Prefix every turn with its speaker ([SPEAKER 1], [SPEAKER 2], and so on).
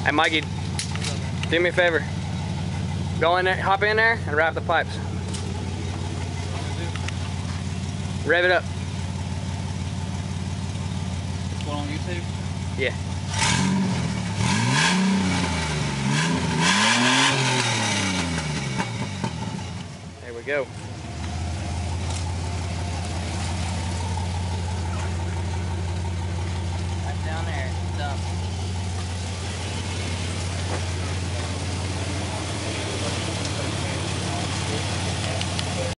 [SPEAKER 1] Hey Mikey, do me a favor. Go in there, hop in there, and wrap the pipes. Rev it up.
[SPEAKER 2] Going on YouTube?
[SPEAKER 1] Yeah. There we go.